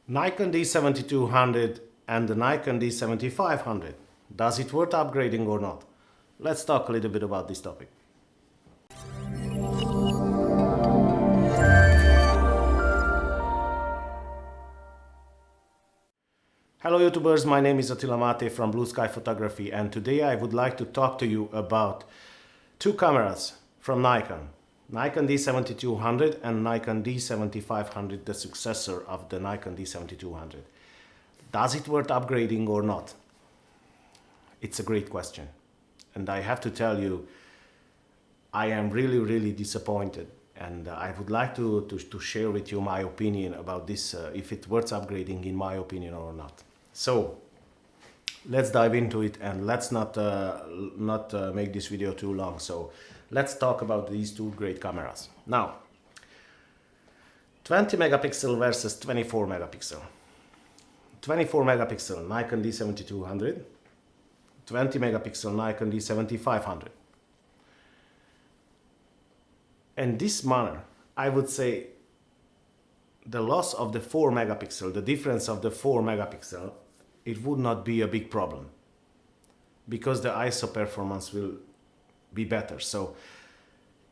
Nikon D7200 and the Nikon D7500. Does it worth upgrading or not? Let's talk a little bit about this topic. Hello YouTubers, my name is Attila Mate from Blue Sky Photography, and today I would like to talk to you about two cameras from Nikon. Nikon D7200 and Nikon D7500, the successor of the Nikon D7200. Does it worth upgrading or not? It's a great question. And I have to tell you, I am really disappointed. And I would like to share with you my opinion about this, if it worth upgrading in my opinion or not. So let's dive into it, and let's not make this video too long. So let's talk about these two great cameras. Now, 20 megapixel versus 24 megapixel. 24 megapixel Nikon D7200, 20 megapixel Nikon D7500. In this manner, I would say the loss of the 4 megapixel, the difference of the 4 megapixel, it would not be a big problem because the ISO performance will be better. So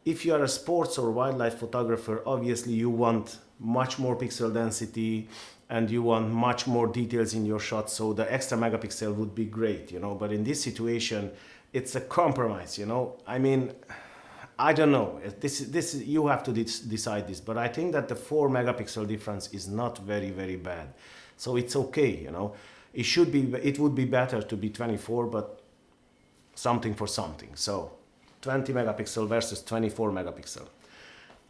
if you are a sports or wildlife photographer, obviously you want much more pixel density and you want much more details in your shots, so the extra megapixel would be great, you know. But in this situation, it's a compromise, you know. I mean, I don't know. This you have to decide this, but I think that the 4 megapixel difference is not very bad. So it's okay, you know. It would be better to be 24, but something for something. So 20 megapixel versus 24 megapixel.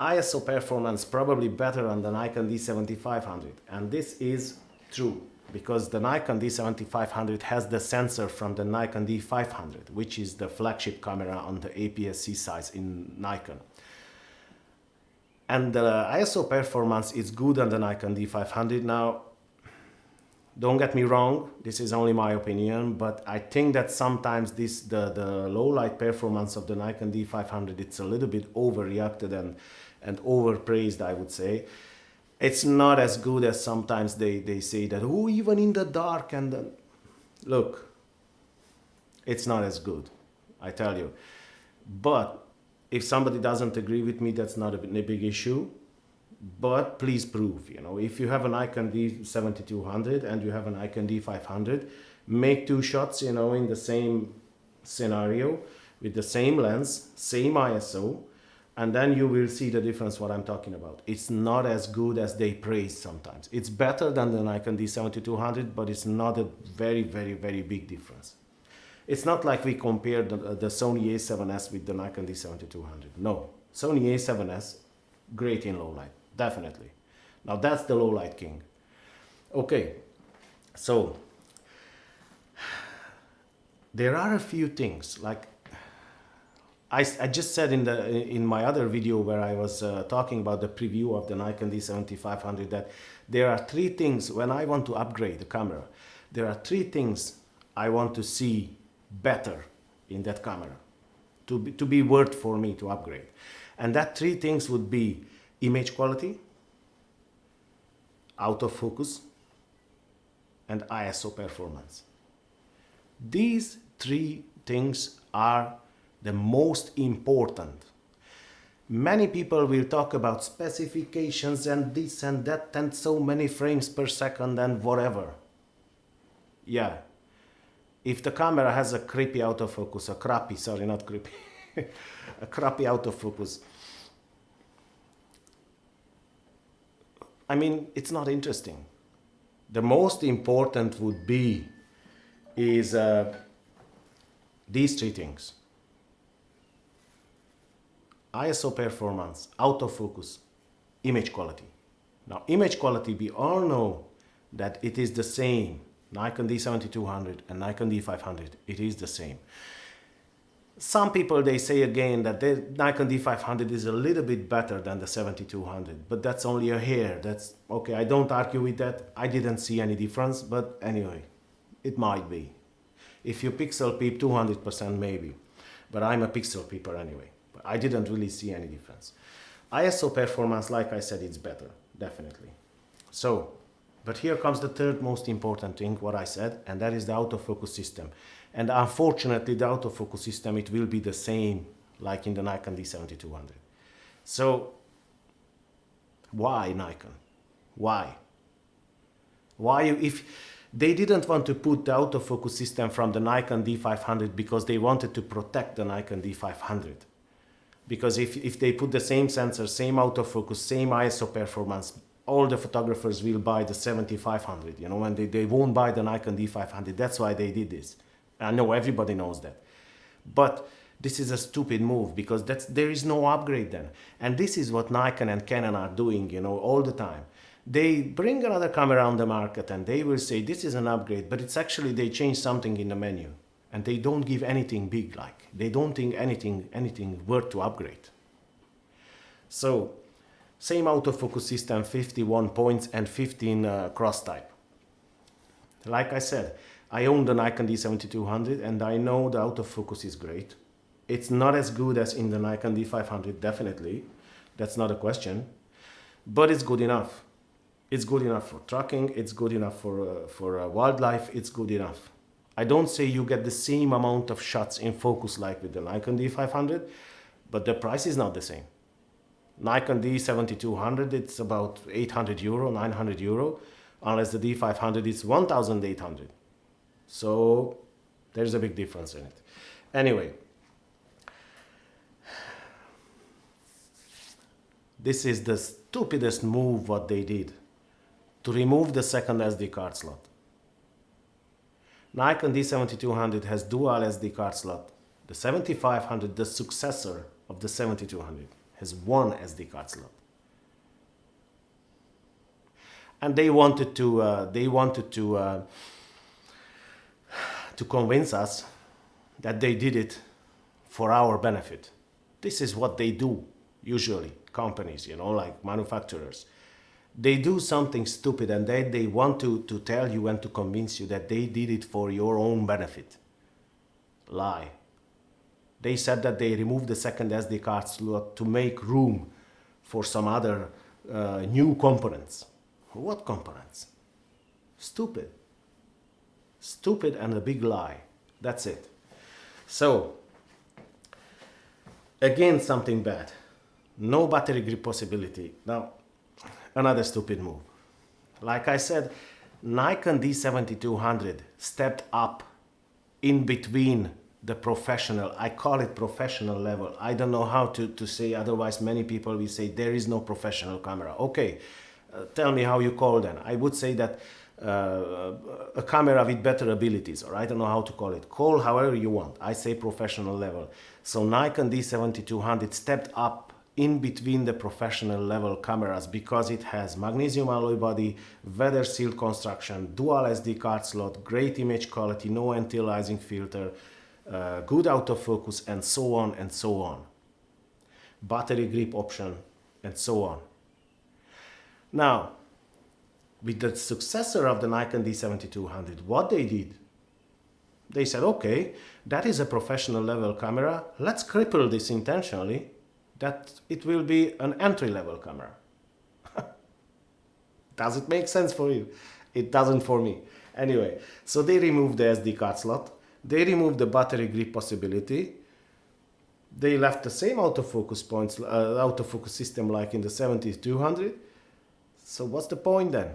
ISO performance probably better on the Nikon D7500, and this is true because the Nikon D7500 has the sensor from the Nikon D500, which is the flagship camera on the APS-C size in Nikon. And the ISO performance is good on the Nikon D500. Now, don't get me wrong, this is only my opinion, but I think that sometimes the low light performance of the Nikon D500, it's a little bit overreacted and overpraised, I would say. It's not as good as sometimes they say that, oh, even in the dark, and look, it's not as good, I tell you. But if somebody doesn't agree with me, that's not a big issue. But please prove, you know, if you have a Nikon D7200 and you have a Nikon D500, make two shots, you know, in the same scenario with the same lens, same ISO, and then you will see the difference what I'm talking about. It's not as good as they praise sometimes. It's better than the Nikon D7200, but it's not a very big difference. It's not like we compared the Sony A7S with the Nikon D7200. No, Sony A7S, great in low light, definitely. Now that's the low light king. Okay, so there are a few things, like I just said in my other video where I was talking about the preview of the Nikon D7500, that there are three things when I want to upgrade the camera. There are three things I want to see better in that camera to be worth for me to upgrade. And that three things would be image quality, autofocus, and ISO performance. These three things are the most important. Many people will talk about specifications and this and that and so many frames per second and whatever. Yeah, if the camera has a crappy autofocus, a crappy autofocus, I mean, it's not interesting. The most important would be is these three things: ISO performance, autofocus, image quality. Now, image quality, we all know that it is the same. Nikon D7200 and Nikon D500, it is the same. Some people, they say again that the Nikon D500 is a little bit better than the 7200, but that's only a hair. That's okay, I don't argue with that. I didn't see any difference, but anyway, it might be. If you pixel peep 200% maybe, but I'm a pixel peeper anyway. But I didn't really see any difference. ISO performance, like I said, it's better, definitely. So But here comes the third most important thing, what I said, and that is the autofocus system. And unfortunately, the autofocus system, it will be the same like in the Nikon D7200. So why Nikon? Why? If they didn't want to put the autofocus system from the Nikon D500 because they wanted to protect the Nikon D500. Because if they put the same sensor, same autofocus, same ISO performance, all the photographers will buy the 7500, you know, and they won't buy the Nikon D500. That's why they did this. I know everybody knows that. But this is a stupid move because there is no upgrade then. And this is what Nikon and Canon are doing, you know, all the time. They bring another camera on the market and they will say this is an upgrade, but it's actually they change something in the menu and they don't give anything big, like they don't think anything worth to upgrade. So same autofocus system, 51 points and 15 cross type. Like I said, I own the Nikon D7200 and I know the autofocus is great. It's not as good as in the Nikon D500, definitely. That's not a question. But it's good enough. It's good enough for trucking. It's good enough for wildlife. It's good enough. I don't say you get the same amount of shots in focus like with the Nikon D500, but the price is not the same. Nikon D7200, it's about 800 euro, 900 euro, unless the D500 is 1,800. So there's a big difference in it. Anyway, this is the stupidest move what they did, to remove the second SD card slot. Nikon D7200 has dual SD card slot. The 7500, the successor of the 7200, has one SD card slot. And they wanted to convince us that they did it for our benefit. This is what they do usually, companies, you know, like manufacturers. They do something stupid and they want to tell you and to convince you that they did it for your own benefit. Lie. They said that they removed the second SD card slot to make room for some other new components. What components? Stupid. Stupid and a big lie. That's it. So, again, something bad. No battery grip possibility. Now, another stupid move. Like I said, Nikon D7200 stepped up in between the professional, I call it professional level. I don't know how to say, otherwise many people will say there is no professional camera. Okay, tell me how you call them. I would say that a camera with better abilities, or I don't know how to call it. Call however you want. I say professional level. So Nikon D7200 stepped up in between the professional level cameras because it has magnesium alloy body, weather sealed construction, dual SD card slot, great image quality, no anti-aliasing filter, good autofocus, and so on and so on. Battery grip option, and so on. Now, with the successor of the Nikon D7200, what they did, they said, okay, that is a professional level camera, let's cripple this intentionally, that it will be an entry-level camera. Does it make sense for you? It doesn't for me. Anyway, so they removed the SD card slot, they removed the battery grip possibility, they left the same autofocus points, autofocus system like in the 7200. So what's the point then?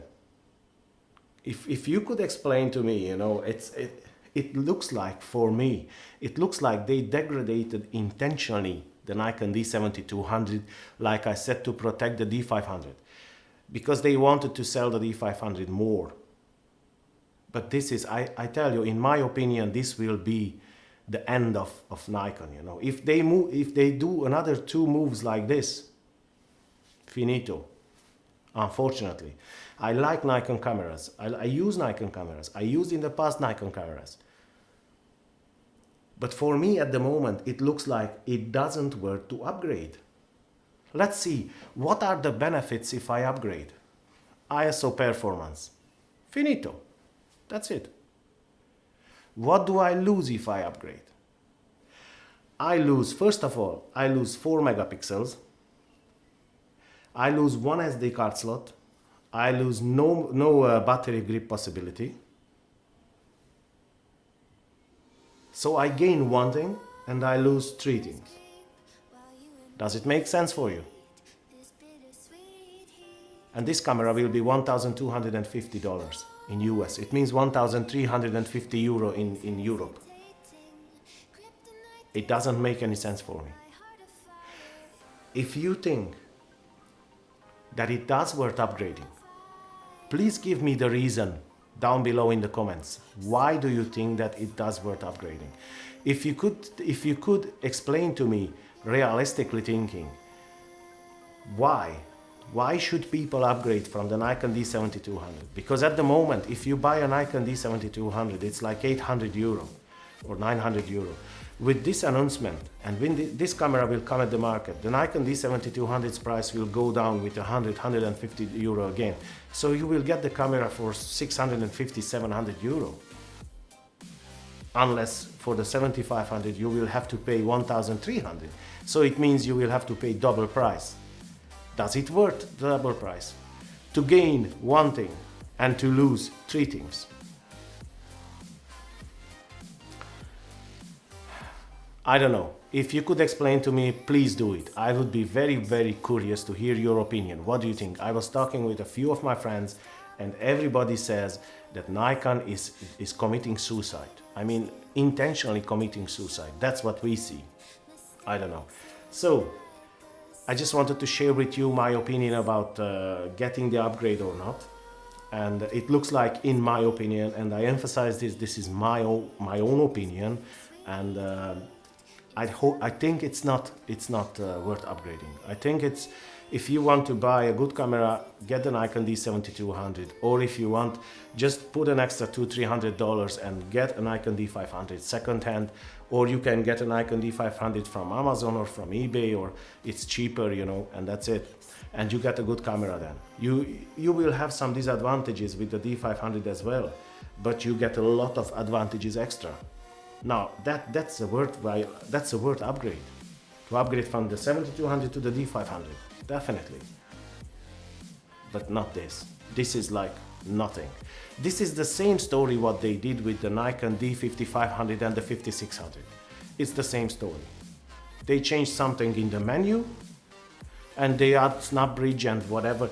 If you could explain to me, you know, it looks like, for me, it looks like they degraded intentionally the Nikon D7200, like I said, to protect the D500, because they wanted to sell the D500 more. But this is, I tell you, in my opinion, this will be the end of Nikon, you know. If they do another two moves like this, finito. Unfortunately, I like Nikon cameras. I use Nikon cameras. I used in the past Nikon cameras. But for me at the moment, it looks like it doesn't work to upgrade. Let's see, what are the benefits if I upgrade? ISO performance. Finito. That's it. What do I lose if I upgrade? I lose, first of all, I lose 4 megapixels. I lose one SD card slot. I lose no battery grip possibility. So I gain one thing and I lose three things. Does it make sense for you? And this camera will be $1,250 in US. It means 1,350 euro in Europe. It doesn't make any sense for me. If you think that it does worth upgrading, please give me the reason down below in the comments. Why do you think that it does worth upgrading? If you could explain to me, realistically thinking, why should people upgrade from the Nikon D7200? Because at the moment, if you buy a Nikon D7200, it's like 800 euro or 900 euro. With this announcement, and when this camera will come at the market, the Nikon D7200's price will go down with 150 euro again. So you will get the camera for 650, 700 euro. Unless for the 7500 you will have to pay 1,300. So it means you will have to pay double price. Does it worth the double price? To gain one thing and to lose three things. I don't know. If you could explain to me, please do it. I would be very, very curious to hear your opinion. What do you think? I was talking with a few of my friends and everybody says that Nikon is committing suicide. I mean, intentionally committing suicide. That's what we see. I don't know. So, I just wanted to share with you my opinion about getting the upgrade or not. And it looks like, in my opinion, and I emphasize this is my own opinion, and I think it's not worth upgrading. I think it's, if you want to buy a good camera, get the Nikon D7200, or if you want, just put an extra $200-300 and get a Nikon D500 second hand, or you can get a Nikon D500 from Amazon or from eBay, or it's cheaper, you know, and that's it. And you get a good camera then. You will have some disadvantages with the D500 as well, but you get a lot of advantages extra. Now that's a worth upgrade. To upgrade from the 7200 to the D500, definitely. But not this. This is like nothing. This is the same story what they did with the Nikon D7500 and the 5600. It's the same story. They changed something in the menu and they add snap bridge and whatever.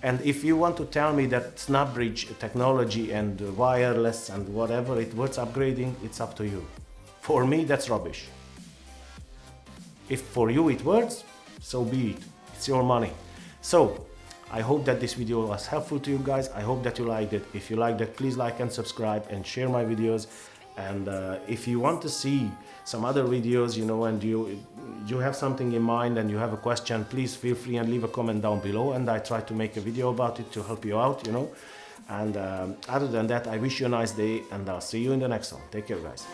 And if you want to tell me that snap bridge technology and wireless and whatever it worth upgrading, it's up to you. For me, that's rubbish. If for you it works, so be it. It's your money. So, I hope that this video was helpful to you guys. I hope that you liked it. If you liked it, please like and subscribe and share my videos. And if you want to see some other videos, you know, and you have something in mind and you have a question, please feel free and leave a comment down below, and I try to make a video about it to help you out, you know. And other than that, I wish you a nice day, and I'll see you in the next one. Take care, guys.